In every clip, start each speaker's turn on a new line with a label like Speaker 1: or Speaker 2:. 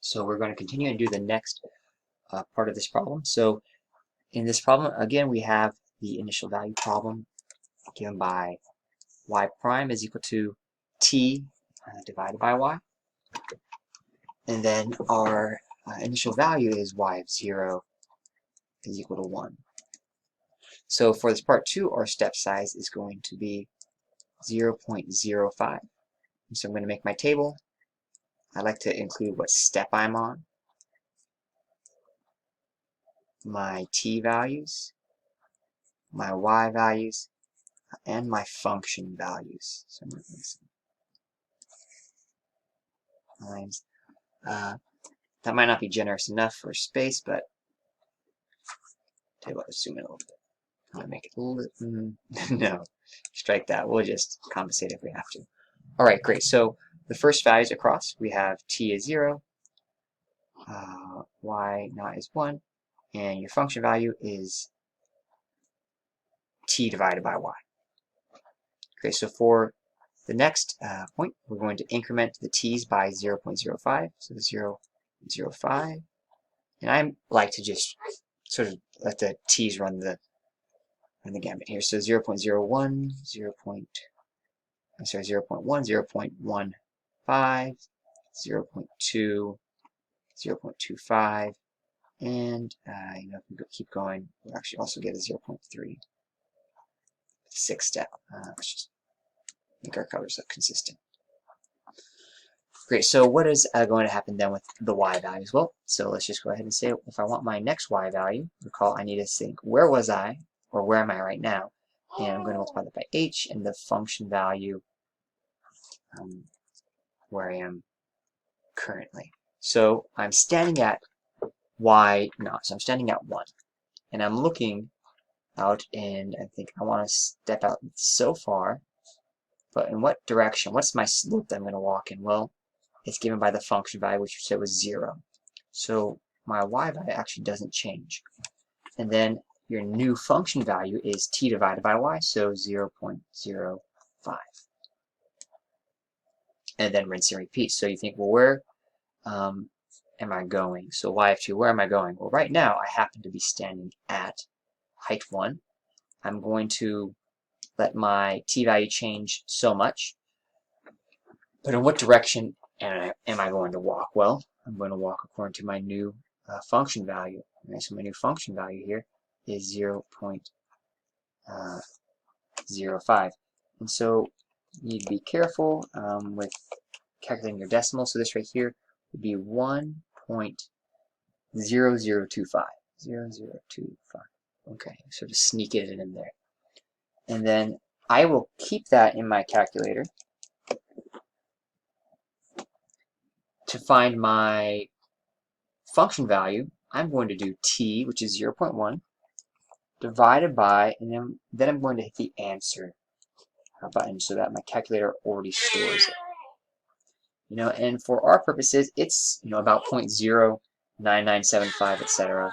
Speaker 1: So we're going to continue and do the next part of this problem. So in this problem, again, we have the initial value problem given by y prime is equal to t divided by y. And then our initial value is y of 0 is equal to 1. So for this part 2, our step size is going to be 0.05. So I'm going to make my table. I like to include what step I'm on, my t values, my y values, and my function values. So I'm making some lines. That might not be generous enough for space, but tell you what, let's zoom in a little bit. I'm gonna make it a little no, strike that. We'll just compensate if we have to. All right, great. So the first values across, we have t is 0, y naught is 1, and your function value is t divided by y. Okay, so for the next point, we're going to increment the t's by 0.05, so 0.05, and I like to just sort of let the t's run the gamut here. So 0.01, 0.1, 0.15, 0.2, 0.25, and if we keep going, we'll actually also get a 0.3. Sixth step. Let's just make our colors look consistent. Great, so what is going to happen then with the y values? Well, so let's just go ahead and say if I want my next y value, recall I need to think where was I, or where am I right now? And I'm going to multiply that by h and the function value where I am currently. So I'm standing at y naught, so I'm standing at 1. And I'm looking out and I think I want to step out so far, but in what direction? What's my slope that I'm going to walk in? Well, it's given by the function value, which you said was 0. So my y value actually doesn't change. And then your new function value is t divided by y, so 0.05. And then rinse and repeat. So you think, well, where am I going? So y of 2, where am I going? Well, right now I happen to be standing at height 1. I'm going to let my t value change so much. But in what direction am I going to walk? Well, I'm going to walk according to my new function value. Okay, so my new function value here is 0.05. And so you need to be careful with calculating your decimal. So this right here would be 1.0025. 0025. Okay, so just sneak it in there. And then I will keep that in my calculator to find my function value. I'm going to do t, which is 0.1, divided by, and then I'm going to hit the answer button so that my calculator already stores it. And for our purposes, it's about 0.09975, etc.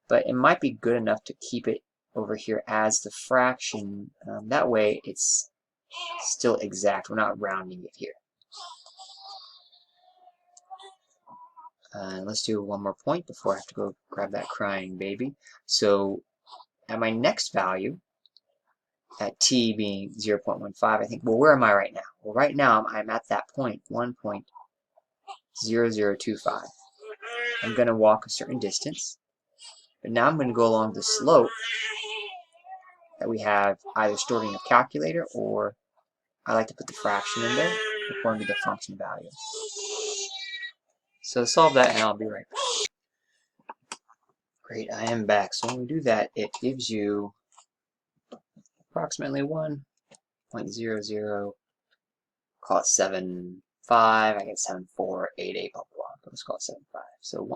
Speaker 1: But it might be good enough to keep it over here as the fraction. That way, it's still exact. We're not rounding it here. Let's do one more point before I have to go grab that crying baby. So at my next value, at t being 0.15, I think, well, where am I right now? Well, right now I'm at that point, 1.0025. I'm going to walk a certain distance, but now I'm going to go along the slope that we have either stored in a calculator, or I like to put the fraction in there according to the function value. So solve that and I'll be right back. Great, I am back. So when we do that, it gives you approximately 1.00, call it 7.5, I get 7.488, blah, blah, but let's call it 7.5. So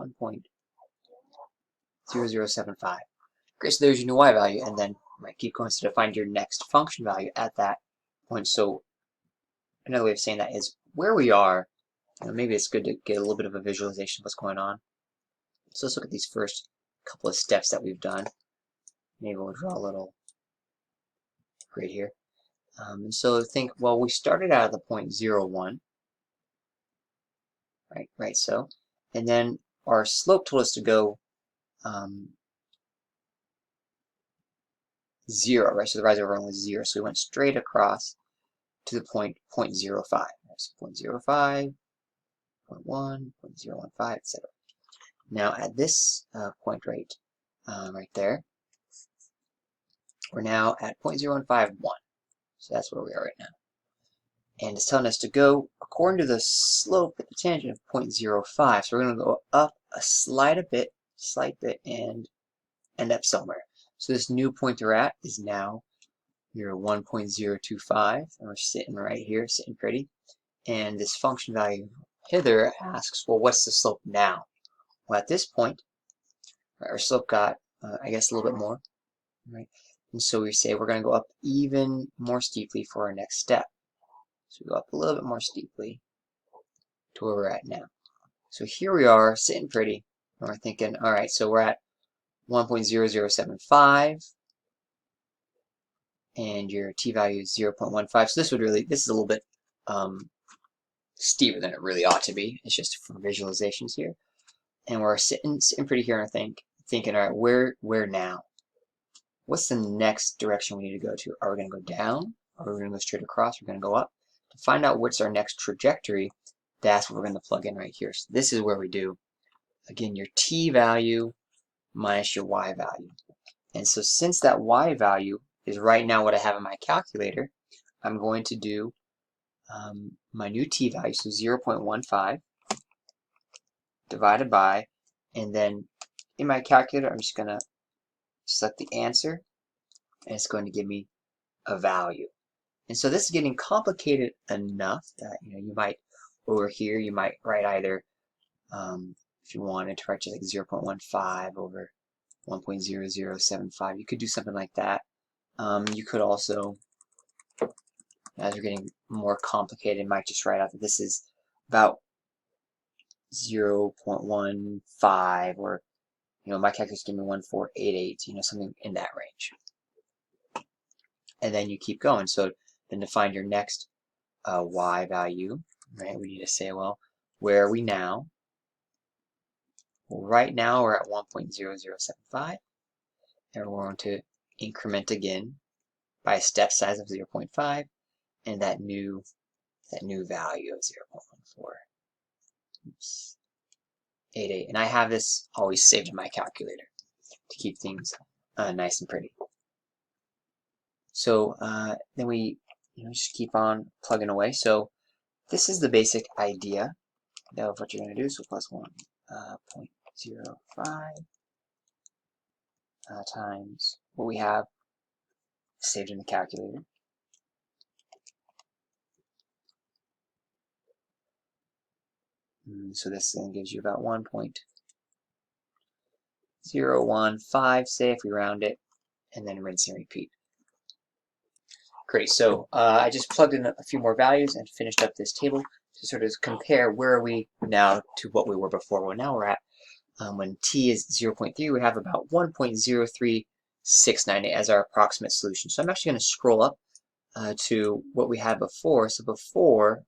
Speaker 1: 1.0075. Great, so there's your new y value, and then keep going to find your next function value at that point. So another way of saying that is where we are, maybe it's good to get a little bit of a visualization of what's going on. So let's look at these first couple of steps that we've done. Maybe we'll draw a little grid here. And so think, well, we started out at the point 0, 1, right so, and then our slope told us to go 0, right? So the rise over 1 was 0, so we went straight across to the point 0.05. So 0.05, 0.1, 0.015, etc. Now at this point right there, we're now at 0.0151. So that's where we are right now. And it's telling us to go according to the slope at the tangent of 0.05. So we're going to go up a slight bit, and end up somewhere. So this new point we're at is now your 1.025, and we're sitting right here, sitting pretty. And this function value hither asks, well, what's the slope now? Well, at this point, our slope got, I guess, a little bit more, right? And so we say we're going to go up even more steeply for our next step. So we go up a little bit more steeply to where we're at now. So here we are, sitting pretty, and we're thinking, all right, so we're at 1.0075, and your t-value is 0.15. So this is a little bit steeper than it really ought to be. It's just for visualizations here. And we're sitting pretty here, and thinking, all right, where now? What's the next direction we need to go to? Are we going to go down? Are we going to go straight across? We're going to go up. To find out what's our next trajectory, that's what we're going to plug in right here. So this is where we do, again, your t value minus your y value. And so since that y value is right now what I have in my calculator, I'm going to do my new t value, so 0.15 divided by, and then in my calculator, I'm just going to select the answer, and it's going to give me a value. And so this is getting complicated enough that you might, over here, you might write either, if you wanted to write just like 0.15 over 1.0075, you could do something like that. You could also, as you're getting more complicated, might just write out that this is about 0.15, or my calculator's giving me 1488, something in that range. And then you keep going. So then to find your next y value, right, we need to say, well, where are we now? Well, right now we're at 1.0075, and we're going to increment again by a step size of 0.5, and that new value of 0.1488. And I have this always saved in my calculator to keep things nice and pretty. So then we just keep on plugging away. So this is the basic idea of what you're going to do. So plus 1.05 times what we have saved in the calculator. So this then gives you about 1.015, say, if we round it, and then rinse and repeat. Great, so I just plugged in a few more values and finished up this table to sort of compare where are we now to what we were before. Well, now we're at, when t is 0.3, we have about 1.03698 as our approximate solution. So I'm actually going to scroll up to what we had before. So before,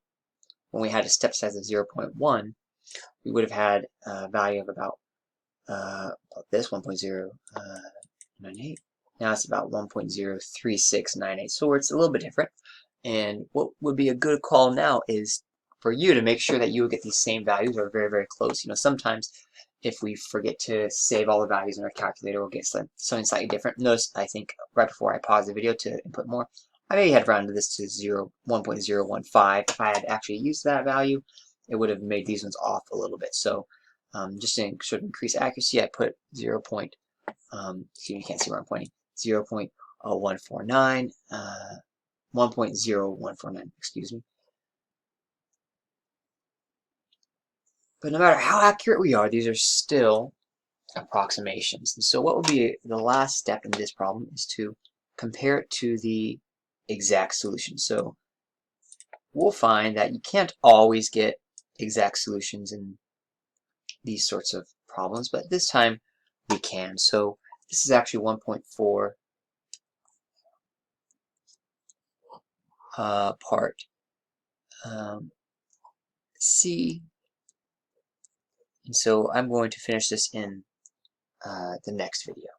Speaker 1: when we had a step size of 0.1, we would have had a value of about this 1.098. Now it's about 1.03698. So it's a little bit different. And what would be a good call now is for you to make sure that you will get these same values or very, very close. Sometimes if we forget to save all the values in our calculator, we'll get something slightly different. Notice, I think, right before I paused the video to input more, I maybe had rounded this to 1.015. If I had actually used that value, it would have made these ones off a little bit. So just to sort of increase accuracy, I put 0. You can't see where I'm pointing. 0.149, 1.0149, excuse me. But no matter how accurate we are, these are still approximations. And so what would be the last step in this problem is to compare it to the exact solution. So we'll find that you can't always get exact solutions in these sorts of problems, but this time we can. So this is actually 1.4 part C, And so I'm going to finish this in the next video.